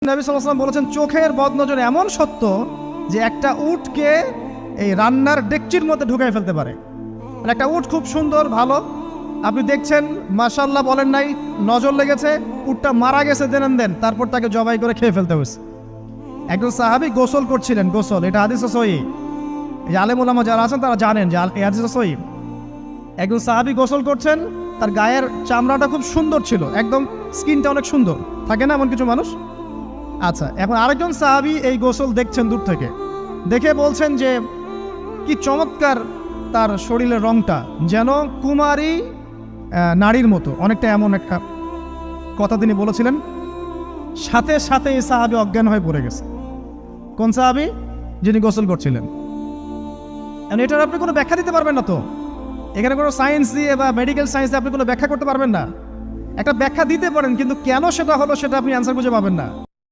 নবী সাল্লাল্লাহু আলাইহি ওয়াসাল্লাম বলেছেন চোখের বদনজর এমন সত্য যে একটা উটকে এই রান্নার ডেকচির মধ্যে ঢুকাই ফেলতে পারে। মানে একটা উট খুব সুন্দর ভালো, আপনি দেখছেন মাশাআল্লাহ বলেন নাই, নজর লেগেছে, উটটা মারা গেছে দেন তারপর তাকে জবাই করে খেয়ে ফেলতে হয়েছে। একজন সাহাবী গোসল করছিলেন, গোসল, এটা হাদিস সহিহ, এই আলেম ওলামা যারা আছেন তারা জানেন যে এই হাদিস সহিহ। একজন সাহাবী গোসল করছেন, তার গায়ের চামড়াটা খুব সুন্দর ছিল, একদম স্কিনটা অনেক সুন্দর থাকে না এমন কিছু মানুষ। আচ্ছা, এখন আরেকজন সাহাবী এই গোসল দেখছেন দূর থেকে, দেখে বলছেন যে কি চমৎকার তার শরীরের রংটা, যেন কুমারী নারীর মতো, অনেকটা এমন একটা কথা তিনি বলেছিলেন। সাথে সাথে এই সাহাবী অজ্ঞান হয়ে পড়ে গেছে। কোন সাহাবী? যিনি গোসল করছিলেন। এটার আপনি কোনো ব্যাখ্যা দিতে পারবেন না, তো এখানে কোনো সায়েন্স দিয়ে বা মেডিকেল সায়েন্স দিয়ে আপনি কোনো ব্যাখ্যা করতে পারবেন না। একটা ব্যাখ্যা দিতে পারেন, কিন্তু কেন সেটা হলো সেটা আপনি অ্যান্সার খুঁজে পাবেন না।